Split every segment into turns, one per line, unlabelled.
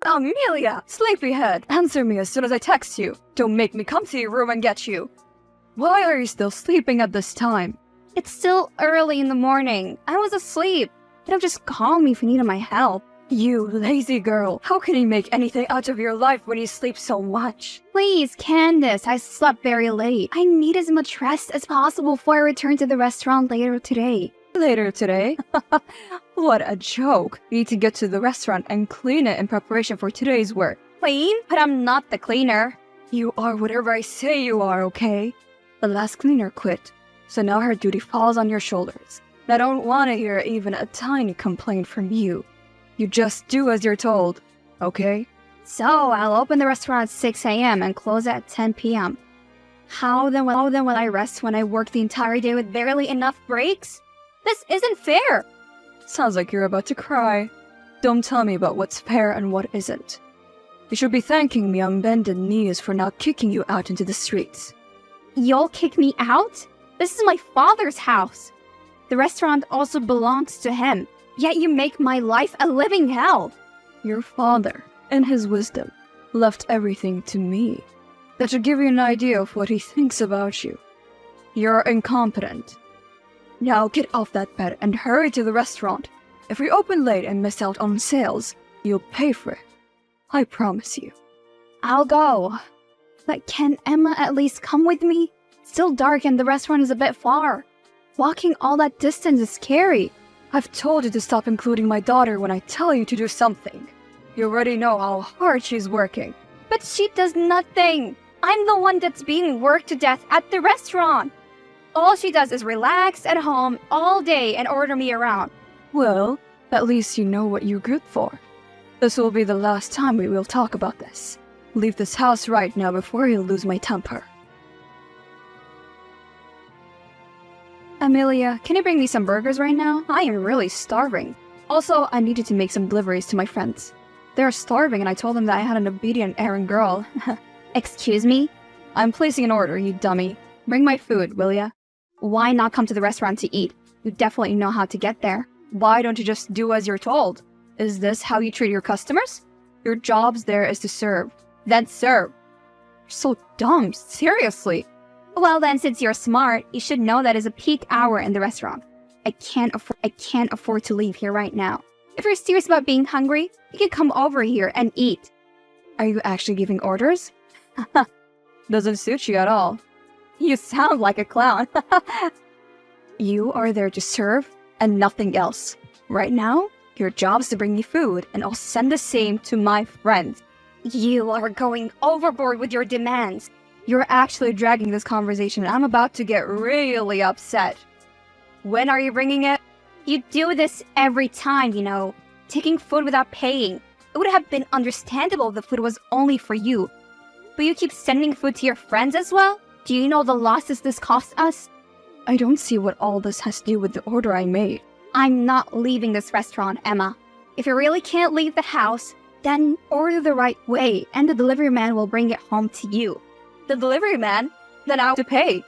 Amelia! Sleepyhead! Answer me as soon as I text you. Don't make me come to your room and get you. Why are you still sleeping at this time?
It's still early in the morning. I was asleep. You know, just call me if you needed my help.
You lazy girl. How can you make anything out of your life when you sleep so much?
Please, Candace, I slept very late. I need as much rest as possible before I return to the restaurant later today.
Later today? What a joke. You need to get to the restaurant and clean it in preparation for today's work.
Clean? But I'm not the cleaner.
You are whatever I say you are, okay? The last cleaner quit, so now her duty falls on your shoulders. I don't want to hear even a tiny complaint from you. You just do as you're told, okay?
So, I'll open the restaurant at 6 a.m. and close at 10 p.m. How then will I rest when I work the entire day with barely enough breaks? This isn't fair!
Sounds like you're about to cry. Don't tell me about what's fair and what isn't. You should be thanking me on bended knees for not kicking you out into the streets.
You'll kick me out? This is my father's house. The restaurant also belongs to him. Yet you make my life a living hell.
Your father, in his wisdom, left everything to me. That should give you an idea of what he thinks about you. You're incompetent. Now get off that bed and hurry to the restaurant. If we open late and miss out on sales, you'll pay for it. I promise you.
I'll go. But can Emma at least come with me? It's still dark and the restaurant is a bit far. Walking all that distance is scary.
I've told you to stop including my daughter when I tell you to do something. You already know how hard she's working.
But she does nothing. I'm the one that's being worked to death at the restaurant. All she does is relax at home all day and order me around.
Well, at least you know what you're good for. This will be the last time we will talk about this. Leave this house right now before you lose my temper.
Amelia, can you bring me some burgers right now? I am really starving. Also, I needed to make some deliveries to my friends. They're starving and I told them that I had an obedient errand girl. Excuse me?
I'm placing an order, you dummy. Bring my food, will ya?
Why not come to the restaurant to eat? You definitely know how to get there.
Why don't you just do as you're told? Is this how you treat your customers? Your job's there is to serve. Then serve. You're so dumb, seriously.
Well then, since you're smart, you should know that is a peak hour in the restaurant. I can't afford to leave here right now. If you're serious about being hungry, you can come over here and eat.
Are you actually giving orders? Doesn't suit you at all.
You sound like a clown.
You are there to serve and nothing else. Right now, your job's to bring me food, and I'll send the same to my friends.
You are going overboard with your demands.
You're actually dragging this conversation, and I'm about to get really upset. When are you bringing it?
You do this every time, you know. Taking food without paying. It would have been understandable if the food was only for you. But you keep sending food to your friends as well? Do you know the losses this costs us?
I don't see what all this has to do with the order I made.
I'm not leaving this restaurant, Emma. If you really can't leave the house, then order the right way, and the delivery man will bring it home to you.
The delivery man? Then I'll have to pay.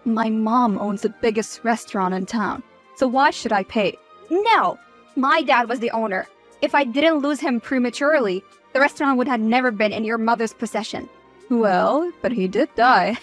My mom owns the biggest restaurant in town, so why should I pay?
No! My dad was the owner. If I didn't lose him prematurely, the restaurant would have never been in your mother's possession.
Well, but he did die.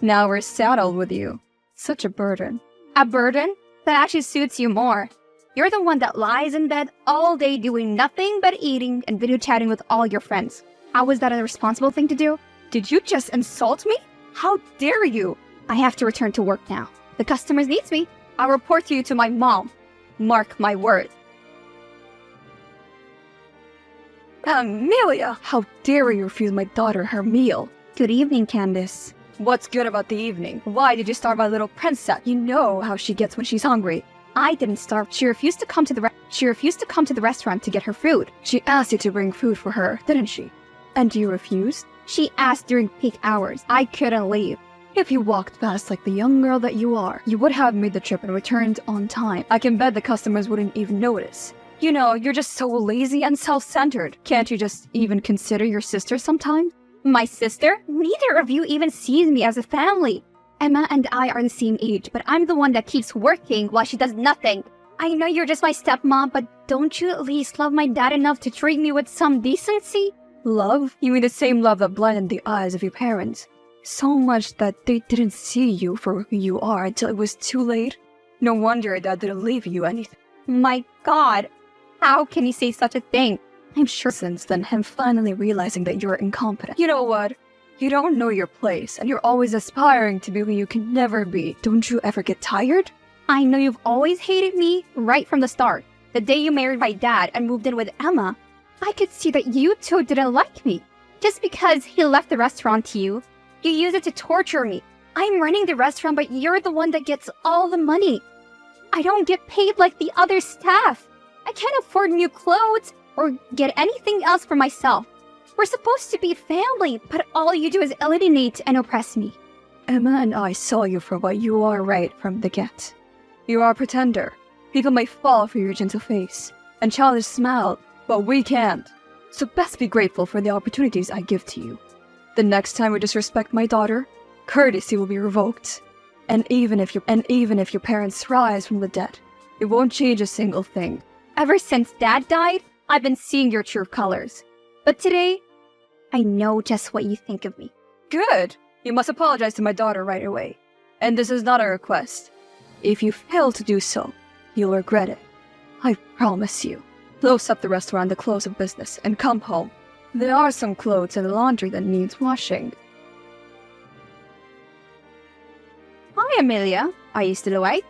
Now we're saddled with you. Such a burden.
A burden? That actually suits you more. You're the one that lies in bed all day doing nothing but eating and video chatting with all your friends. How was that a responsible thing to do?
Did you just insult me? How dare you?
I have to return to work now. The customers needs me.
I'll report you to my mom. Mark my words. Amelia! How dare you refuse my daughter her meal?
Good evening, Candace.
What's good about the evening? Why did you starve my little princess? You know how she gets when she's hungry.
I didn't starve. She refused to come to the restaurant to get her food.
She asked you to bring food for her, didn't she? And you refused?
She asked during peak hours. I couldn't leave.
If you walked past like the young girl that you are, you would have made the trip and returned on time. I can bet the customers wouldn't even notice. You know, you're just so lazy and self-centered. Can't you just even consider your sister sometimes?
My sister? Neither of you even sees me as a family. Emma and I are the same age, but I'm the one that keeps working while she does nothing. I know you're just my stepmom, but don't you at least love my dad enough to treat me with some decency?
Love? You mean the same love that blinded the eyes of your parents? So much that they didn't see you for who you are until it was too late? No wonder your dad didn't leave you anything.
My God, how can you say such a thing?
I'm sure since then him finally realizing that you're incompetent. You know what? You don't know your place, and you're always aspiring to be who you can never be. Don't you ever get tired?
I know you've always hated me right from the start. The day you married my dad and moved in with Emma, I could see that you two didn't like me. Just because he left the restaurant to you, you use it to torture me. I'm running the restaurant, but you're the one that gets all the money. I don't get paid like the other staff. I can't afford new clothes or get anything else for myself. We're supposed to be family, but all you do is alienate and oppress me.
Emma and I saw you for what you are right from the get. You are a pretender. People may fall for your gentle face and childish smile, but we can't. So best be grateful for the opportunities I give to you. The next time you disrespect my daughter, courtesy will be revoked. And even if your parents rise from the dead, it won't change a single thing.
Ever since Dad died, I've been seeing your true colors. But today, I know just what you think of me.
Good! You must apologize to my daughter right away. And this is not a request. If you fail to do so, you'll regret it. I promise you. Close up the restaurant at the close of business and come home. There are some clothes in the laundry that needs washing.
Hi, Amelia. Are you still awake?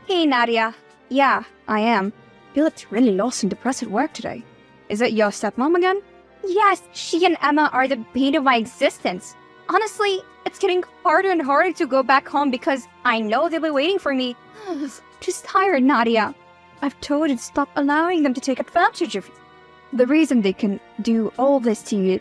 Hey, Nadia. Yeah, I am.
You looked really lost and depressed at work today. Is it your stepmom again?
Yes, she and Emma are the bane of my existence. Honestly, it's getting harder and harder to go back home because I know they'll be waiting for me. Just tired, Nadia.
I've told you to stop allowing them to take advantage of you. The reason they can do all this to you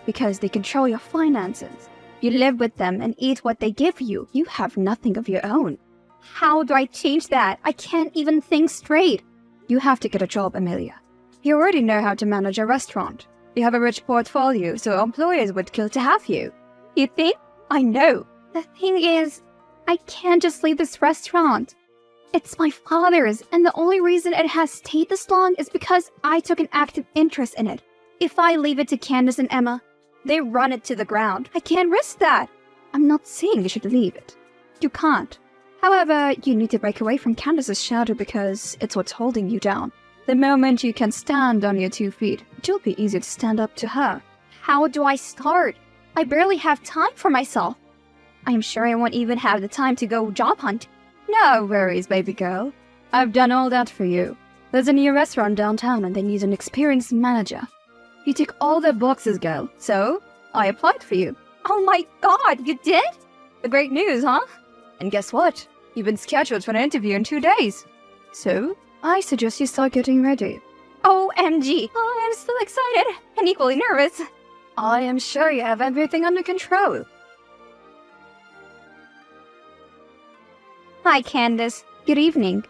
because they control your finances.
You live with them and eat what they give you.
You have nothing of your own.
How do I change that? I can't even think straight.
You have to get a job, Amelia. You already know how to manage a restaurant. You have a rich portfolio, so employers would kill to have you.
You think?
I know.
The thing is, I can't just leave this restaurant. It's my father's, and the only reason it has stayed this long is because I took an active interest in it. If I leave it to Candace and Emma, they run it to the ground. I can't risk that.
I'm not saying you should leave it. You can't. However, you need to break away from Candace's shadow because it's what's holding you down. The moment you can stand on your 2 feet, it'll be easier to stand up to her.
How do I start? I barely have time for myself. I'm sure I won't even have the time to go job hunt.
No worries, baby girl. I've done all that for you. There's a new restaurant downtown and they need an experienced manager. You tick all their boxes, girl. So, I applied for you.
Oh my God, you did?
The great news, huh? And guess what? You've been scheduled for an interview in 2 days. So, I suggest you start getting ready.
OMG! Oh, I'm so excited and equally nervous.
I am sure you have everything under control.
Hi, Candace. Good evening.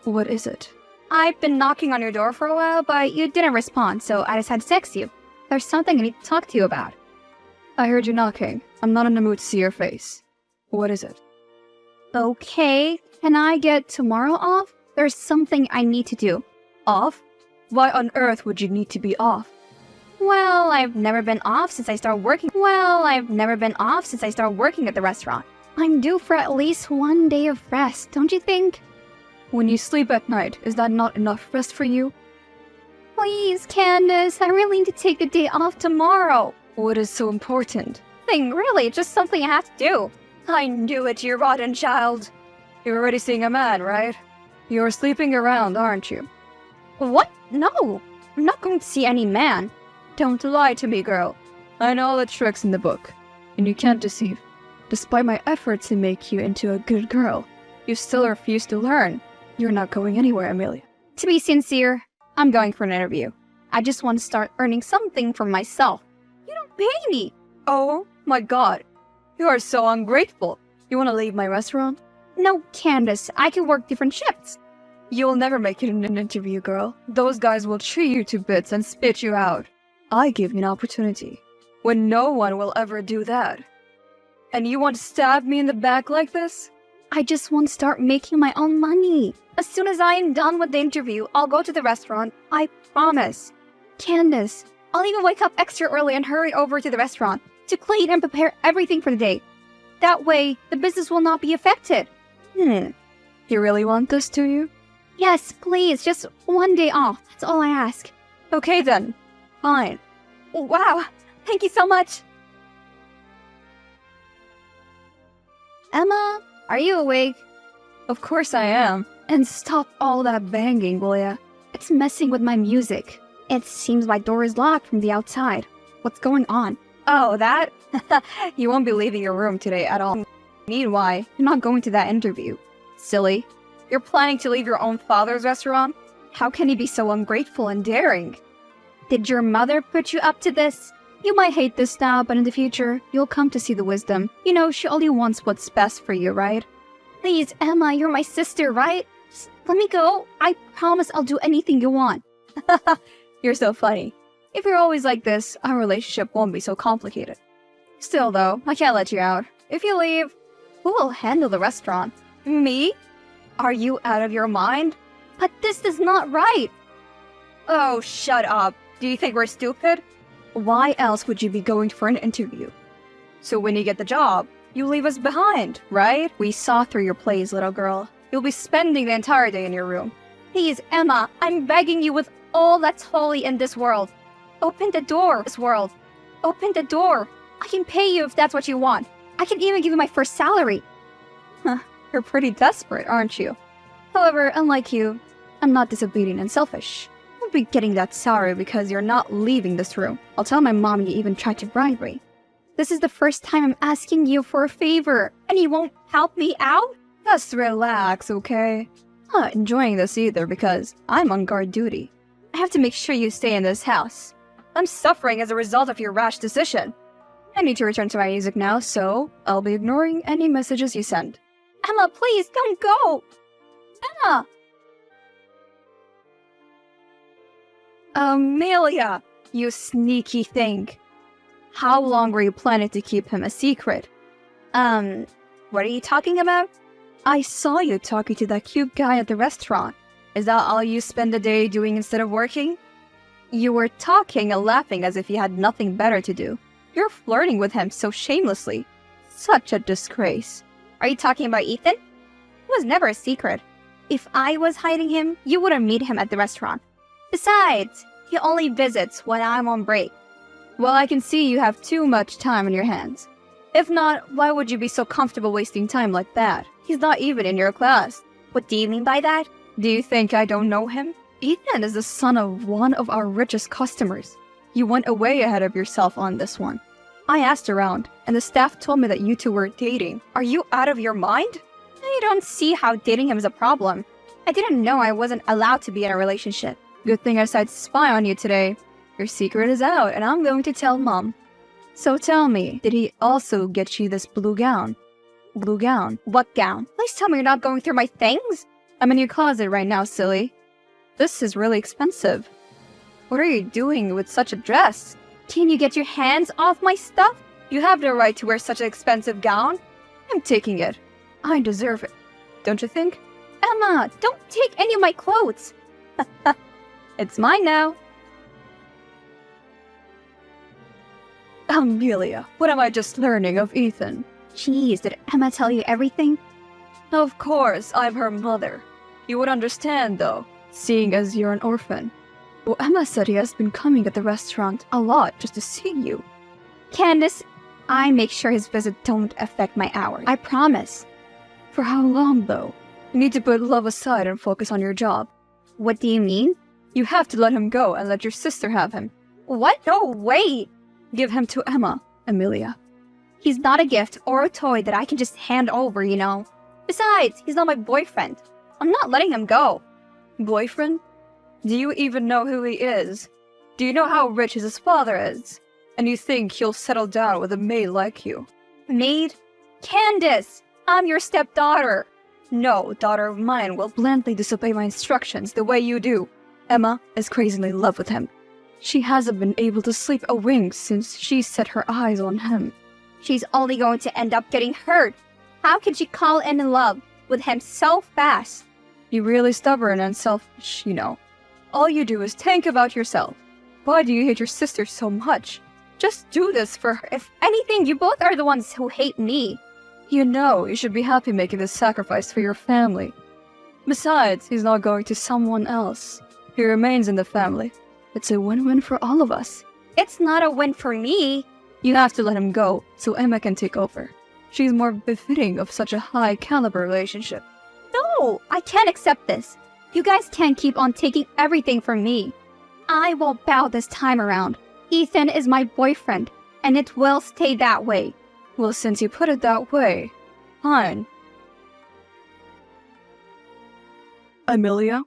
What is it?
I've been knocking on your door for a while, but you didn't respond, so I decided to text you. There's something I need to talk to you about.
I heard you knocking. I'm not in the mood to see your face. What is it?
Okay, can I get tomorrow off? There's something I need to do.
Off? Why on earth would you need to be off?
Well, I've never been off since I started working. At the restaurant. I'm due for at least 1 day of rest, don't you think?
When you sleep at night, is that not enough rest for you?
Please, Candace, I really need to take a day off tomorrow.
What is so important?
Nothing, really, just something I have to do.
I knew it, you rotten child. You're already seeing a man, right? You're sleeping around, aren't you?
What? No, I'm not going to see any man.
Don't lie to me, girl. I know all the tricks in the book, and you can't deceive. Despite my efforts to make you into a good girl, you still refuse to learn. You're not going anywhere, Amelia.
To be sincere, I'm going for an interview. I just want to start earning something for myself. You don't pay me.
Oh my God. You are so ungrateful. You want to leave my restaurant?
No, Candace, I can work different shifts.
You'll never make it in an interview, girl. Those guys will chew you to bits and spit you out. I give you an opportunity when no one will ever do that. And you want to stab me in the back like this?
I just want to start making my own money. As soon as I am done with the interview, I'll go to the restaurant. I promise. Candace, I'll even wake up extra early and hurry over to the restaurant to clean and prepare everything for the day. That way, the business will not be affected.
You really want this, do you?
Yes, please, just one day off. That's all I ask.
Okay then. Fine.
Wow, thank you so much. Emma, are you awake?
Of course I am. And stop all that banging, will ya?
It's messing with my music. It seems my door is locked from the outside. What's going on?
Oh, that? You won't be leaving your room today at all. Meanwhile, you're not going to that interview. Silly. You're planning to leave your own father's restaurant? How can he be so ungrateful and daring?
Did your mother put you up to this?
You might hate this now, but in the future, you'll come to see the wisdom. You know, she only wants what's best for you, right?
Please, Emma, you're my sister, right? Just let me go. I promise I'll do anything you want.
You're so funny. If you're always like this, our relationship won't be so complicated. Still though, I can't let you out. If you leave, who will handle the restaurant? Me? Are you out of your mind?
But this is not right.
Oh, shut up. Do you think we're stupid? Why else would you be going for an interview? So when you get the job, you leave us behind, right? We saw through your plays, little girl. You'll be spending the entire day in your room.
Please, Emma, I'm begging you with all that's holy in this world. Open the door, this world. Open the door. I can pay you if that's what you want. I can even give you my first salary.
You're pretty desperate, aren't you? However, unlike you, I'm not disobedient and selfish. I won't be getting that salary because you're not leaving this room. I'll tell my mom you even tried to bribe me.
This is the first time I'm asking you for a favor, and you won't help me out?
Just relax, okay? I'm not enjoying this either because I'm on guard duty. I have to make sure you stay in this house. I'm suffering as a result of your rash decision. I need to return to my music now, so I'll be ignoring any messages you send.
Emma, please, don't go! Emma!
Amelia, you sneaky thing. How long were you planning to keep him a secret?
What are you talking about?
I saw you talking to that cute guy at the restaurant. Is that all you spend the day doing instead of working? You were talking and laughing as if you had nothing better to do. You're flirting with him so shamelessly. Such a disgrace.
Are you talking about Ethan? It was never a secret. If I was hiding him, you wouldn't meet him at the restaurant. Besides, he only visits when I'm on break.
Well, I can see you have too much time on your hands. If not, why would you be so comfortable wasting time like that? He's not even in your class.
What do you mean by that?
Do you think I don't know him? Ethan is the son of one of our richest customers. You went way ahead of yourself on this one. I asked around, and the staff told me that you two were dating. Are you out of your mind?
I don't see how dating him is a problem. I didn't know I wasn't allowed to be in a relationship.
Good thing I decided to spy on you today. Your secret is out, and I'm going to tell Mom. So tell me, did he also get you this blue gown? Blue gown?
What gown? Please tell me you're not going through my things?
I'm in your closet right now, silly. This is really expensive. What are you doing with such a dress?
Can you get your hands off my stuff?
You have no right to wear such an expensive gown. I'm taking it. I deserve it. Don't you think?
Emma, don't take any of my clothes.
It's mine now. Amelia, what am I just learning of Ethan?
Jeez, did Emma tell you everything?
Of course, I'm her mother. You would understand, though, seeing as you're an orphan. Well, Emma said he has been coming at the restaurant a lot just to see you.
Candace, I make sure his visit don't affect my hours. I promise.
For how long, though? You need to put love aside and focus on your job.
What do you mean?
You have to let him go and let your sister have him.
What? No, wait!
Give him to Emma, Amelia.
He's not a gift or a toy that I can just hand over, you know. Besides, he's not my boyfriend. I'm not letting him go.
Boyfriend? Do you even know who he is? Do you know how rich his father is? And you think he'll settle down with a maid like you?
Maid? Candace! I'm your stepdaughter!
No daughter of mine will blandly disobey my instructions the way you do. Emma is crazily in love with him. She hasn't been able to sleep a wink since she set her eyes on him.
She's only going to end up getting hurt. How can she call in love with him so fast?
You're really stubborn and selfish, you know. All you do is think about yourself. Why do you hate your sister so much? Just do this for her.
If anything, you both are the ones who hate me.
You know, you should be happy making this sacrifice for your family. Besides, he's not going to someone else. He remains in the family. It's a win-win for all of us.
It's not a win for me.
You have to let him go so Emma can take over. She's more befitting of such a high-caliber relationship.
No, I can't accept this. You guys can't keep on taking everything from me. I won't bow this time around. Ethan is my boyfriend, and it will stay that way.
Well, since you put it that way, fine. Amelia,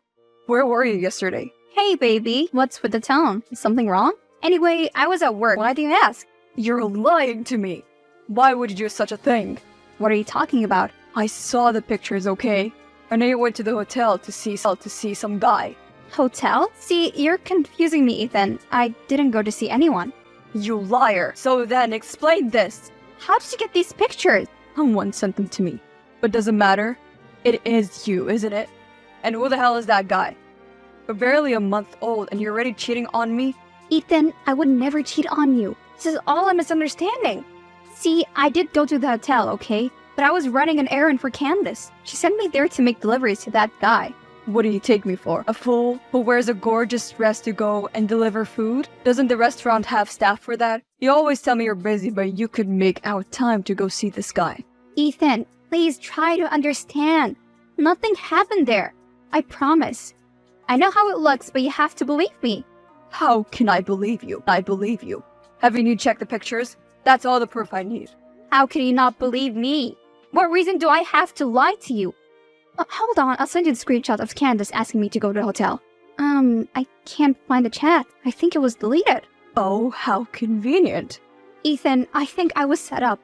where were you yesterday?
Hey, baby, what's with the tone? Is something wrong? Anyway, I was at work. Why do you ask?
You're lying to me. Why would you do such a thing?
What are you talking about?
I saw the pictures, okay? I know you went to the hotel to see some guy.
Hotel? See, you're confusing me, Ethan. I didn't go to see anyone.
You liar! So then, explain this!
How did you get these pictures?
Someone sent them to me. But doesn't matter. It is you, isn't it? And who the hell is that guy? You're barely a month old and you're already cheating on me?
Ethan, I would never cheat on you. This is all a misunderstanding. See, I did go to the hotel, okay? But I was running an errand for Candace. She sent me there to make deliveries to that guy.
What do you take me for? A fool who wears a gorgeous dress to go and deliver food? Doesn't the restaurant have staff for that? You always tell me you're busy, but you could make out time to go see this guy.
Ethan, please try to understand. Nothing happened there. I promise. I know how it looks, but you have to believe me.
How can I believe you? I believe you. Haven't you checked the pictures? That's all the proof I need.
How can you not believe me? What reason do I have to lie to you? Hold on, I'll send you the screenshot of Candace asking me to go to the hotel. I can't find the chat. I think it was deleted.
Oh, how convenient.
Ethan, I think I was set up.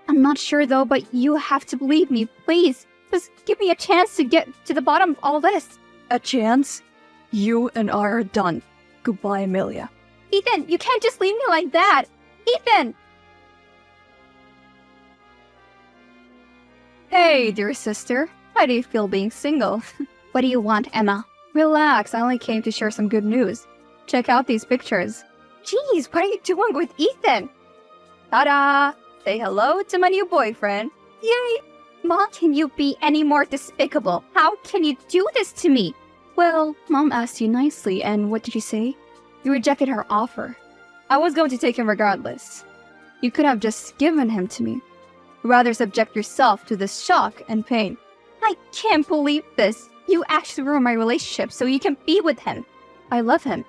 I'm not sure though, but you have to believe me, please. Just give me a chance to get to the bottom of all this.
A chance? You and I are done. Goodbye, Amelia.
Ethan, you can't just leave me like that. Ethan!
Hey, dear sister. How do you feel being single?
What do you want, Emma?
Relax, I only came to share some good news. Check out these pictures.
Jeez, what are you doing with Ethan?
Ta-da! Say hello to my new boyfriend.
Yay! Mom, can you be any more despicable? How can you do this to me?
Well, Mom asked you nicely, and what did you say? You rejected her offer. I was going to take him regardless. You could have just given him to me. Rather subject yourself to this shock and pain.
I can't believe this. You actually ruined my relationship so you can be with him.
I love him.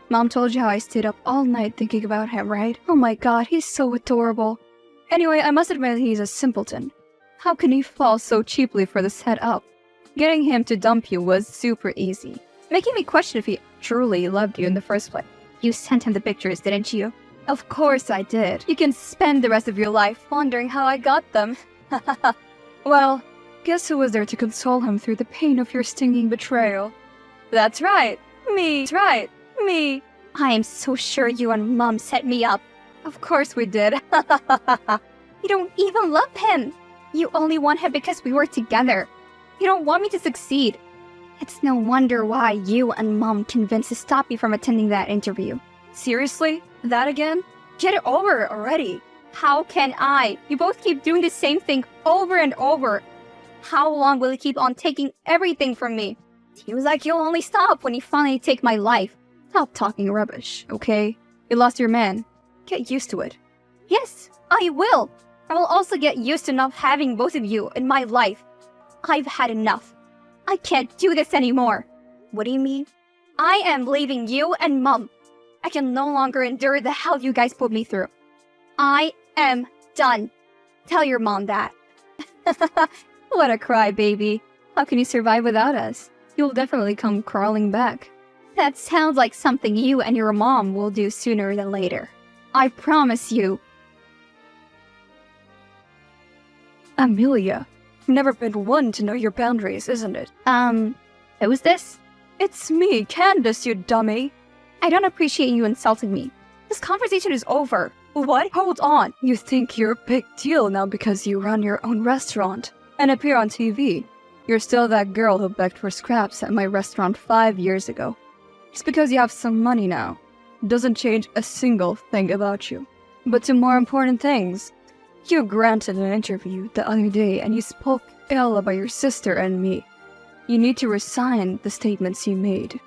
Mom told you how I stayed up all night thinking about him, right? Oh my god, he's so adorable. Anyway, I must admit he's a simpleton. How can he fall so cheaply for this head up? Getting him to dump you was super easy, making me question if he truly loved you in the first place.
You sent him the pictures, didn't you?
Of course I did. You can spend the rest of your life wondering how I got them. Well, guess who was there to console him through the pain of your stinging betrayal? That's right, me. That's right, me.
I am so sure you and Mom set me up.
Of course we did.
You don't even love him. You only want him because we were together. You don't want me to succeed. It's no wonder why you and Mom convinced to stop me from attending that interview.
Seriously? That again? Get it over already.
How can I? You both keep doing the same thing over and over. How long will you keep on taking everything from me? Seems like you'll only stop when you finally take my life.
Stop talking rubbish, okay? You lost your man. Get used to it.
Yes, I will. I will also get used to not having both of you in my life. I've had enough. I can't do this anymore.
What do you mean?
I am leaving you and Mom. I can no longer endure the hell you guys put me through. I am done. Tell your mom that.
What a crybaby. How can you survive without us? You'll definitely come crawling back.
That sounds like something you and your mom will do sooner than later. I promise you.
Amelia, you've never been one to know your boundaries, isn't it?
Who's this?
It's me, Candace, you dummy.
I don't appreciate you insulting me. This conversation is over.
What? Hold on. You think you're a big deal now because you run your own restaurant and appear on TV. You're still that girl who begged for scraps at my restaurant 5 years ago. Just because you have some money now doesn't change a single thing about you. But to more important things, you granted an interview the other day and you spoke ill about your sister and me. You need to resign the statements you made.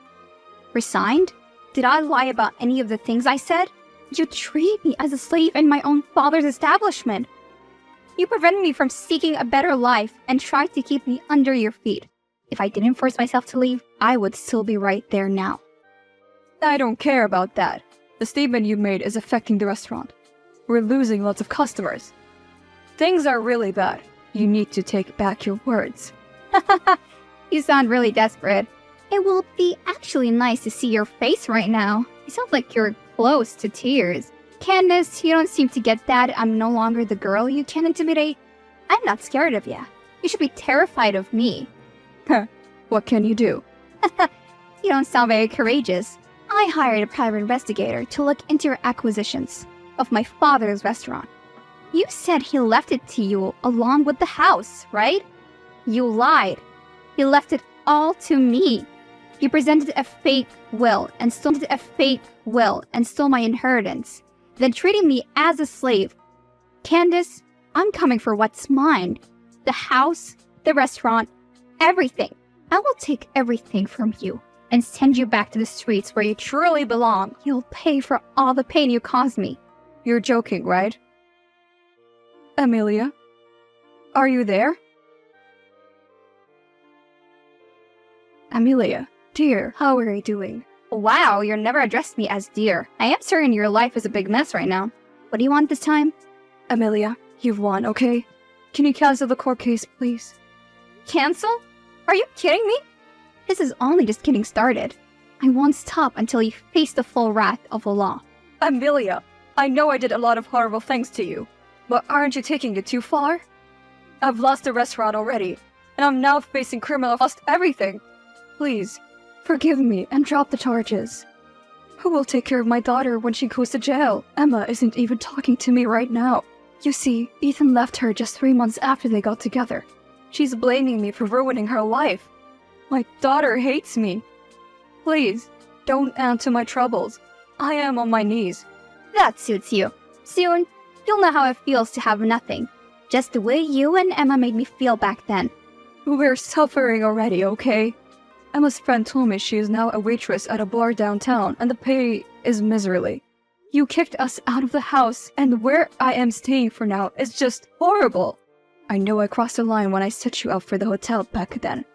Resigned? Did I lie about any of the things I said? You treated me as a slave in my own father's establishment. You prevented me from seeking a better life and tried to keep me under your feet. If I didn't force myself to leave, I would still be right there now.
I don't care about that. The statement you made is affecting the restaurant. We're losing lots of customers. Things are really bad. You need to take back your words.
You sound really desperate. It will be actually nice to see your face right now. You sound like you're close to tears. Candace, you don't seem to get that I'm no longer the girl you can intimidate. I'm not scared of you. You should be terrified of me.
What can you do?
You don't sound very courageous. I hired a private investigator to look into your acquisitions of my father's restaurant. You said he left it to you along with the house, right? You lied. He left it all to me. You presented a fake will and stole my inheritance, then treating me as a slave. Candace, I'm coming for what's mine. The house, the restaurant, everything. I will take everything from you and send you back to the streets where you truly belong. You'll pay for all the pain you caused me.
You're joking, right? Amelia? Are you there? Amelia, dear, how are you doing?
Wow, you never addressed me as dear. I am certain your life is a big mess right now. What do you want this time?
Amelia, you've won, okay? Can you cancel the court case, please?
Cancel? Are you kidding me? This is only just getting started. I won't stop until you face the full wrath of the law.
Amelia, I know I did a lot of horrible things to you, but aren't you taking it too far? I've lost the restaurant already, and I'm now facing criminal. I've lost everything. Please, forgive me and drop the charges. Who will take care of my daughter when she goes to jail? Emma isn't even talking to me right now. You see, Ethan left her just 3 months after they got together. She's blaming me for ruining her life. My daughter hates me. Please, don't add to my troubles. I am on my knees.
That suits you. Soon, you'll know how it feels to have nothing. Just the way you and Emma made me feel back then.
We're suffering already, okay? Emma's friend told me she is now a waitress at a bar downtown, and the pay is miserly. You kicked us out of the house, and where I am staying for now is just horrible. I know I crossed the line when I set you up for the hotel back then,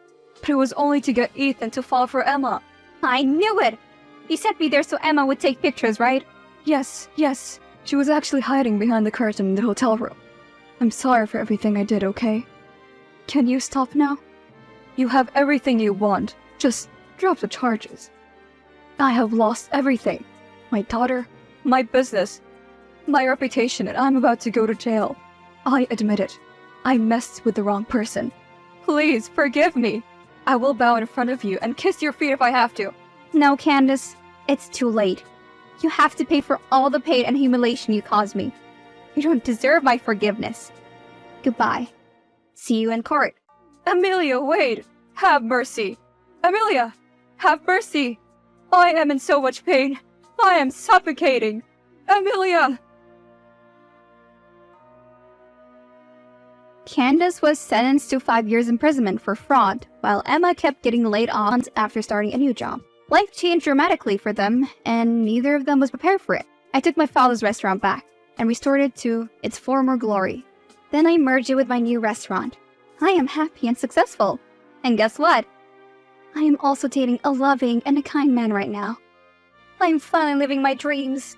but it was only to get Ethan to fall for Emma.
I knew it! You sent me there so Emma would take pictures, right?
Yes. She was actually hiding behind the curtain in the hotel room. I'm sorry for everything I did, okay? Can you stop now? You have everything you want. Just drop the charges. I have lost everything. My daughter, my business, my reputation, and I'm about to go to jail. I admit it. I messed with the wrong person. Please, forgive me. I will bow in front of you and kiss your feet if I have to.
No, Candace. It's too late. You have to pay for all the pain and humiliation you caused me. You don't deserve my forgiveness. Goodbye. See you in court.
Amelia, wait! Have mercy! Amelia! Have mercy! I am in so much pain. I am suffocating. Amelia!
Candace was sentenced to 5 years imprisonment for fraud, while Emma kept getting laid off after starting a new job. Life changed dramatically for them, and neither of them was prepared for it. I took my father's restaurant back and restored it to its former glory. Then I merged it with my new restaurant. I am happy and successful. And guess what? I am also dating a loving and a kind man right now. I am finally living my dreams.